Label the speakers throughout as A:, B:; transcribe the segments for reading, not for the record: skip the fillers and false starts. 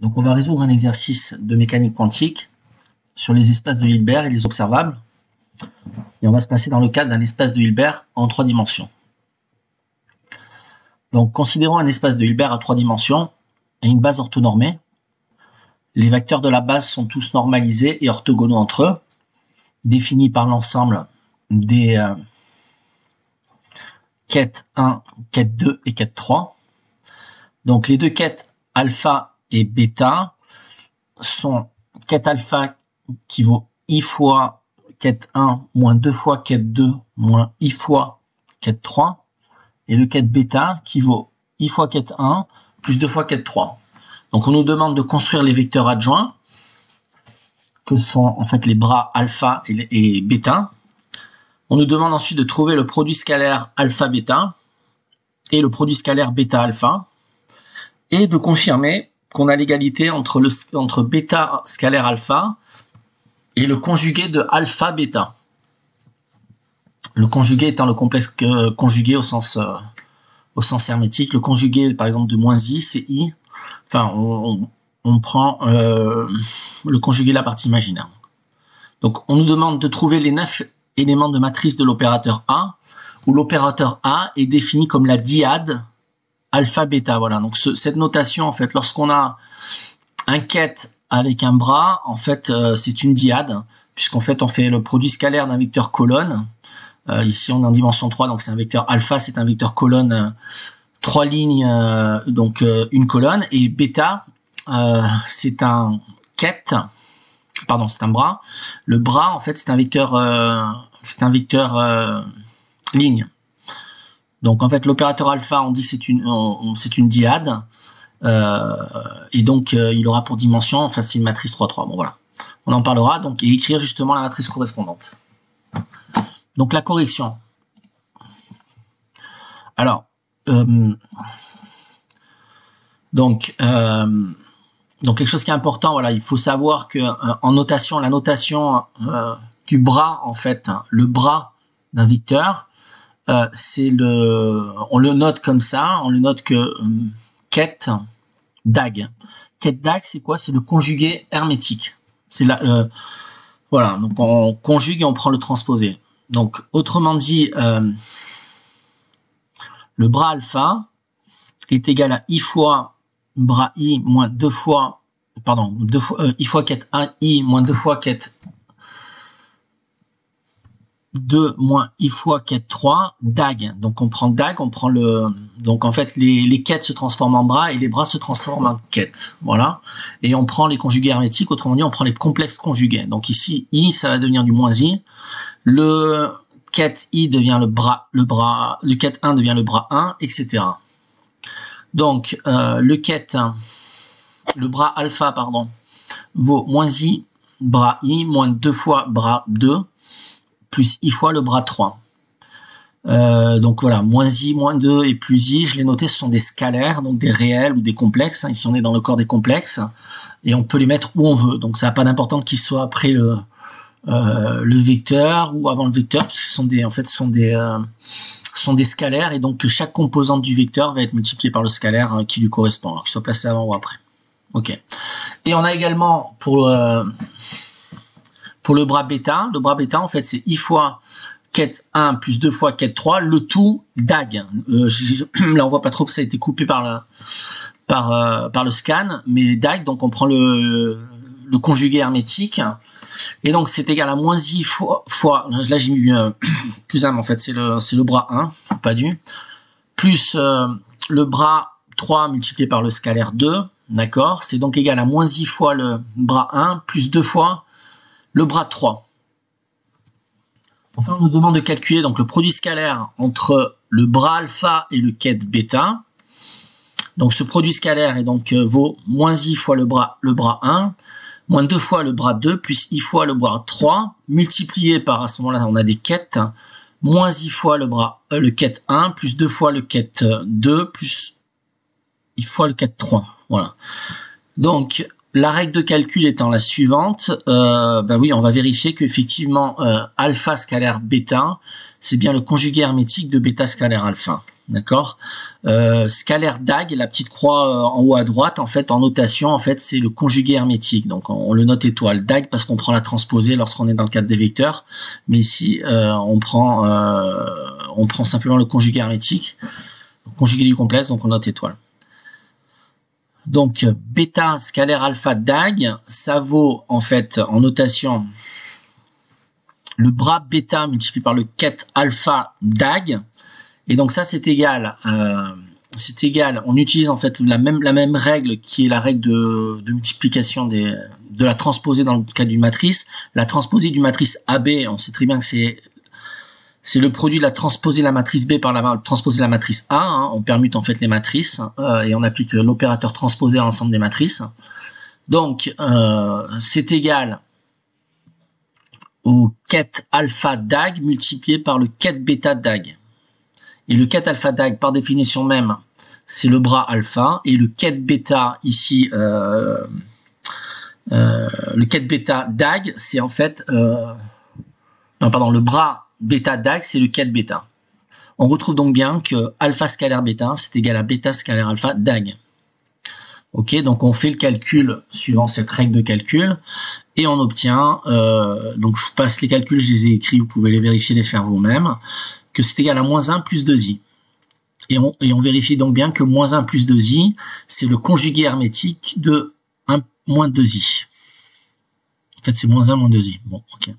A: Donc on va résoudre un exercice de mécanique quantique sur les espaces de Hilbert et les observables. Et on va se placer dans le cadre d'un espace de Hilbert en 3 dimensions. Donc considérons un espace de Hilbert à 3 dimensions et une base orthonormée. Les vecteurs de la base sont tous normalisés et orthogonaux entre eux, définis par l'ensemble des quêtes 1, quête 2 et quête 3. Donc les deux quêtes alpha et bêta sont quête alpha qui vaut i fois quête 1 moins 2 fois quête 2 moins i fois quête 3 et le quête bêta qui vaut i fois quête 1 plus 2 fois quête 3. Donc on nous demande de construire les vecteurs adjoints que sont en fait les bras alpha et bêta. On nous demande ensuite de trouver le produit scalaire alpha-bêta et le produit scalaire bêta-alpha et de confirmer qu'on a l'égalité entre bêta scalaire alpha et le conjugué de alpha-bêta. Le conjugué étant le complexe conjugué au sens hermétique. Le conjugué par exemple de moins i, c'est i. Enfin, on prend le conjugué de la partie imaginaire. Donc on nous demande de trouver les 9 éléments de matrice de l'opérateur A, où l'opérateur A est défini comme la dyade alpha-bêta. Voilà, donc cette notation, en fait, lorsqu'on a un quête avec un bras, en fait, c'est une dyade, puisqu'en fait, on fait le produit scalaire d'un vecteur colonne. Ici, on est en dimension 3, donc c'est un vecteur alpha, c'est un vecteur colonne, 3 lignes, donc une colonne, et bêta, c'est un quête, pardon, c'est un bras. Le bras, en fait, c'est un vecteur ligne. Donc, en fait, l'opérateur alpha, on dit que c'est une dyade, et donc il aura pour dimension, enfin, c'est une matrice 3-3. Bon, voilà. On en parlera, donc, et écrire justement la matrice correspondante. Donc, la correction. Alors, donc quelque chose qui est important, voilà, il faut savoir que en notation, la notation du bras, en fait, le bras d'un vecteur, on le note comme ça, on le note que quête DAG. Quête DAG, c'est quoi? C'est le conjugué hermétique. C'est voilà, donc on conjugue et on prend le transposé. Donc autrement dit, le bras alpha est égal à i fois bras i moins 2 fois, pardon, i fois quête 1 i moins 2 fois quête 2 moins i fois quête 3, DAG. Donc on prend DAG, donc en fait les quêtes se transforment en bras et les bras se transforment en quêtes. Voilà. Et on prend les conjugués hermétiques, autrement dit on prend les complexes conjugués. Donc ici i ça va devenir du moins i. Le quête i devient le quête 1 devient le bras 1, etc. Donc le bras alpha, pardon, vaut moins i, bras i, moins 2 fois bras 2, plus i fois le bras 3. Donc voilà, moins i, moins 2 et plus i, je l'ai noté, ce sont des scalaires, donc des réels ou des complexes. Ici on est dans le corps des complexes, et on peut les mettre où on veut. Donc ça n'a pas d'importance qu'ils soient après le vecteur ou avant le vecteur, parce que ce sont des scalaires, et donc chaque composante du vecteur va être multipliée par le scalaire qui lui correspond, alors qu'il soit placé avant ou après. Ok. Et on a également pour le bras bêta, en fait c'est i fois quête 1 plus 2 fois quête 3, le tout DAG. Là on voit pas trop que ça a été coupé par le scan, mais DAG, donc on prend le conjugué hermétique, et donc c'est égal à moins i fois là j'ai mis plus 1, mais en fait c'est le bras 1, pas du, plus le bras 3 multiplié par le scalaire 2, d'accord, c'est donc égal à moins i fois le bras 1 plus 2 fois le bras 3. Enfin on nous demande de calculer donc le produit scalaire entre le bras alpha et le quête bêta. Donc ce produit scalaire est donc vaut moins i fois le bras 1, moins 2 fois le bras 2, plus i fois le bras 3, multiplié par, à ce moment-là, on a des quêtes, moins i fois le quête 1, plus 2 fois le quête 2, plus i fois le quête 3. Voilà. Donc, la règle de calcul étant la suivante, bah oui, on va vérifier qu'effectivement alpha scalaire bêta, c'est bien le conjugué hermétique de bêta scalaire alpha. D'accord. Scalaire DAG, la petite croix en haut à droite, en fait, en notation, en fait, c'est le conjugué hermétique. Donc, on le note étoile. DAG parce qu'on prend la transposée lorsqu'on est dans le cadre des vecteurs. Mais ici, on prend simplement le conjugué hermétique, le conjugué du complexe, donc on note étoile. Donc, bêta scalaire alpha DAG, ça vaut, en fait, en notation, le bras bêta multiplié par le ket alpha DAG. Et donc ça c'est égal, on utilise en fait la même règle qui est la règle de multiplication de la transposée dans le cas d'une matrice. La transposée d'une matrice AB, on sait très bien que c'est le produit de la transposée de la matrice B par la transposée de la matrice A. Hein. On permute en fait les matrices et on applique l'opérateur transposé à l'ensemble des matrices. Donc c'est égal au ket alpha DAG multiplié par le ket bêta DAG. Et le ket alpha DAG, par définition même, c'est le bras alpha. Et le ket bêta, ici, le ket bêta DAG, c'est en fait... le bras bêta DAG, c'est le ket bêta. On retrouve donc bien que alpha scalaire bêta, c'est égal à bêta scalaire alpha DAG. Ok, donc on fait le calcul suivant cette règle de calcul. Et on obtient... donc je vous passe les calculs, je les ai écrits, vous pouvez les vérifier, les faire vous-même. Que c'est égal à moins 1 plus 2i. Et on vérifie donc bien que moins 1 plus 2i, c'est le conjugué hermétique de 1 moins 2i. En fait, c'est moins 1 moins 2i. Bon, ok.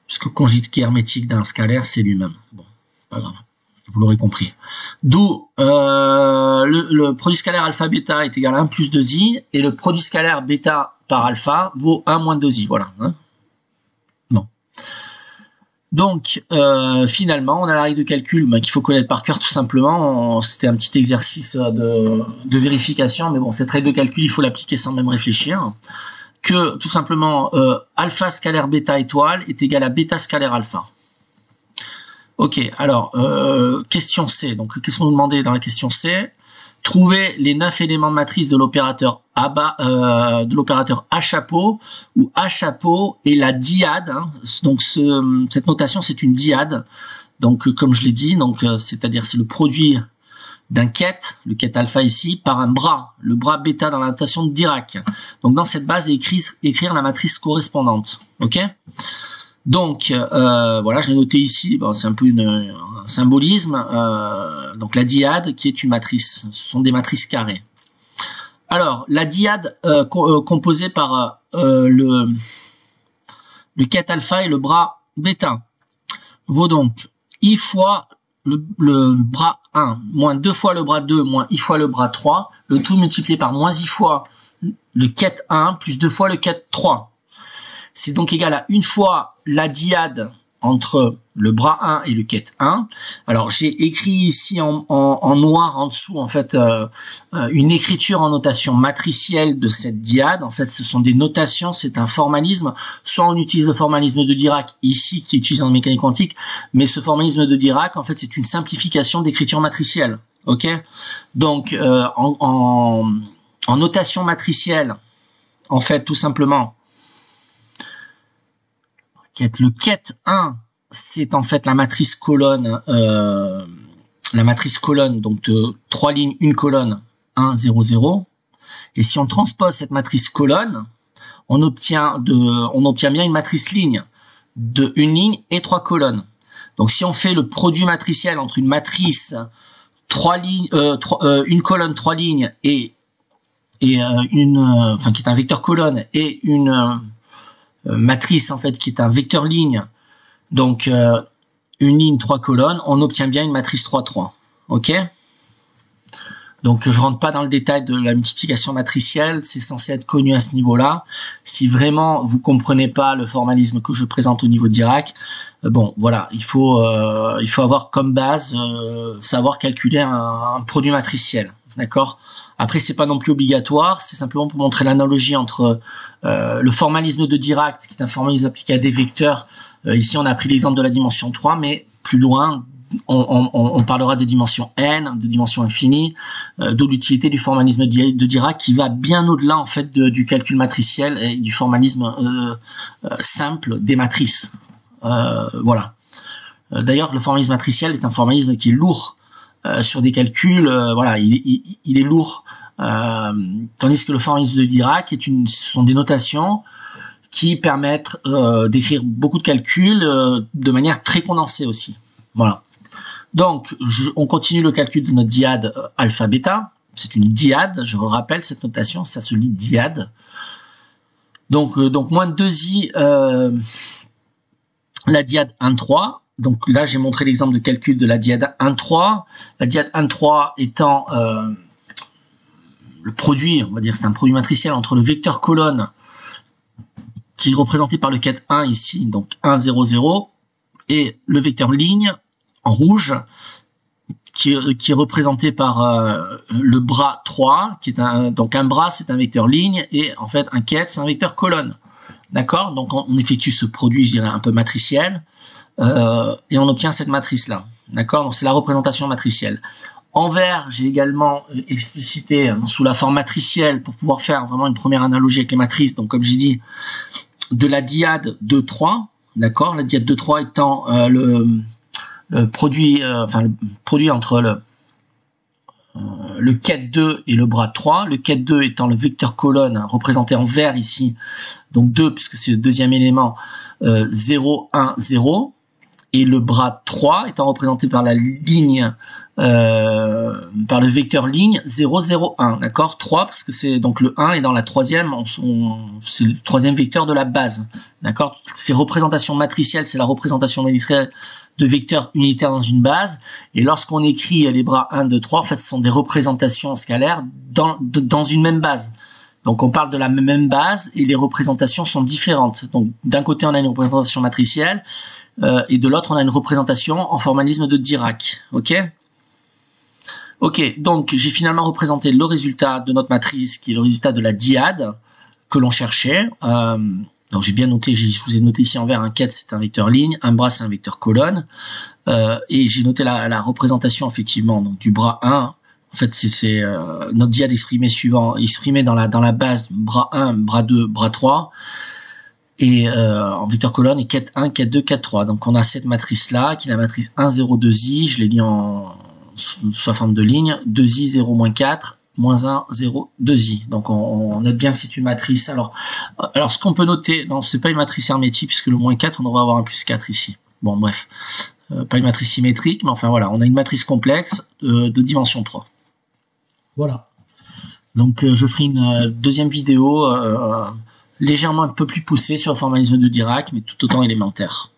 A: Puisque le conjugué hermétique d'un scalaire, c'est lui-même. Bon, pas grave. Vous l'aurez compris. D'où le produit scalaire alpha bêta est égal à 1 plus 2i, et le produit scalaire bêta par alpha vaut 1 moins 2i. Voilà. Hein. Donc, finalement, on a la règle de calcul qu'il faut connaître par cœur tout simplement. C'était un petit exercice de vérification, mais bon, cette règle de calcul, il faut l'appliquer sans même réfléchir. Que, tout simplement, alpha scalaire bêta étoile est égal à bêta scalaire alpha. Ok, alors, question C. Donc, qu'est-ce qu'on nous demandait dans la question C? Trouver les 9 éléments de matrice de l'opérateur A chapeau, où A chapeau est la dyade. Hein. Donc cette notation c'est une dyade. Donc comme je l'ai dit, donc c'est-à-dire c'est le produit d'un ket, le ket alpha ici, par un bras, le bras bêta dans la notation de Dirac. Donc dans cette base écrire la matrice correspondante. Ok. Donc voilà, je l'ai noté ici. Bon, c'est un peu un symbolisme. Donc la dyade qui est une matrice, ce sont des matrices carrées. Alors la dyade composée par le ket alpha et le bras bêta vaut donc i fois le bras 1 moins 2 fois le bras 2 moins i fois le bras 3, le tout multiplié par moins i fois le ket 1 plus 2 fois le ket 3. C'est donc égal à une fois la dyade entre le bras 1 et le ket 1. Alors j'ai écrit ici en noir en dessous en fait une écriture en notation matricielle de cette dyade. En fait ce sont des notations, c'est un formalisme. Soit on utilise le formalisme de Dirac ici qui est utilisé en mécanique quantique, mais ce formalisme de Dirac en fait c'est une simplification d'écriture matricielle. Ok. Donc en notation matricielle, en fait tout simplement le ket 1, c'est en fait la matrice colonne, donc de 3 lignes, une colonne, 1, 0, 0. Et si on transpose cette matrice colonne, on obtient bien une matrice ligne de une ligne et 3 colonnes. Donc si on fait le produit matriciel entre une matrice 3 lignes, une colonne 3 lignes et qui est un vecteur colonne et une matrice en fait qui est un vecteur ligne, donc une ligne 3 colonnes, on obtient bien une matrice 3 3. Ok. Donc je rentre pas dans le détail de la multiplication matricielle, c'est censé être connu à ce niveau-là. Si vraiment vous comprenez pas le formalisme que je présente au niveau de Dirac, bon voilà, il faut avoir comme base savoir calculer un produit matriciel, d'accord. Après, c'est pas non plus obligatoire, c'est simplement pour montrer l'analogie entre le formalisme de Dirac, qui est un formalisme appliqué à des vecteurs. Ici, on a pris l'exemple de la dimension 3, mais plus loin, on parlera de dimension n, de dimension infinie, d'où l'utilité du formalisme de Dirac qui va bien au-delà en fait du calcul matriciel et du formalisme simple des matrices. Voilà. D'ailleurs, le formalisme matriciel est un formalisme qui est lourd sur des calculs. Voilà, il est lourd. Tandis que le formalisme de Dirac ce sont des notations qui permettent d'écrire beaucoup de calculs de manière très condensée aussi. Voilà. Donc, on continue le calcul de notre dyade alpha-bêta. C'est une dyade, je vous rappelle, cette notation, ça se lit dyade. Donc moins 2i, la dyade 1,3. Donc là, j'ai montré l'exemple de calcul de la dyade 1,3. La dyade 1,3 étant le produit, on va dire, c'est un produit matriciel entre le vecteur colonne, qui est représenté par le 4, 1 ici, donc 1, 0, 0, et le vecteur ligne, en rouge, qui est représenté par le bras 3, qui est donc un bras, c'est un vecteur ligne, et en fait, un quête, c'est un vecteur colonne. D'accord? Donc, on effectue ce produit, je dirais, un peu matriciel, et on obtient cette matrice-là. D'accord? Donc, c'est la représentation matricielle. En vert, j'ai également explicité sous la forme matricielle pour pouvoir faire vraiment une première analogie avec les matrices. Donc, comme j'ai dit, de la dyade 2,3, d'accord? La dyade 2,3 étant le produit, le produit entre le quête 2 et le bras 3. Le quête 2 étant le vecteur colonne représenté en vert ici, donc 2 puisque c'est le deuxième élément, 0, 1, 0. Et le bras 3 étant représenté par la ligne, par le vecteur ligne 0, 0, 1, d'accord? 3 parce que c'est donc le 1 est dans la troisième, c'est le troisième vecteur de la base, d'accord? Ces représentations matricielles, c'est la représentation matricielle de vecteurs unitaires dans une base, et lorsqu'on écrit les bras 1, 2, 3, en fait, ce sont des représentations scalaires dans une même base. Donc on parle de la même base et les représentations sont différentes. Donc d'un côté on a une représentation matricielle et de l'autre on a une représentation en formalisme de Dirac. Ok, donc j'ai finalement représenté le résultat de notre matrice qui est le résultat de la dyade que l'on cherchait. Donc j'ai bien noté, je vous ai noté ici en vert, un quête c'est un vecteur ligne, un bras c'est un vecteur colonne, et j'ai noté la représentation effectivement donc du bras 1. En fait, c'est notre dyade exprimée dans la base bras 1, bras 2, bras 3, et en vecteur colonne et quête 1, quête 2, quête 3. Donc on a cette matrice-là, qui est la matrice 1, 0, 2i, je l'ai dit sous la forme de ligne, 2i, 0, moins 4, moins 1, 0, 2i. Donc on note bien que c'est une matrice. Alors ce qu'on peut noter, non, c'est pas une matrice hermétique, puisque le moins 4, on devrait avoir un plus 4 ici. Bon, bref, pas une matrice symétrique, mais enfin voilà, on a une matrice complexe de dimension 3. Voilà. Donc je ferai une deuxième vidéo légèrement un peu plus poussée sur le formalisme de Dirac, mais tout autant élémentaire.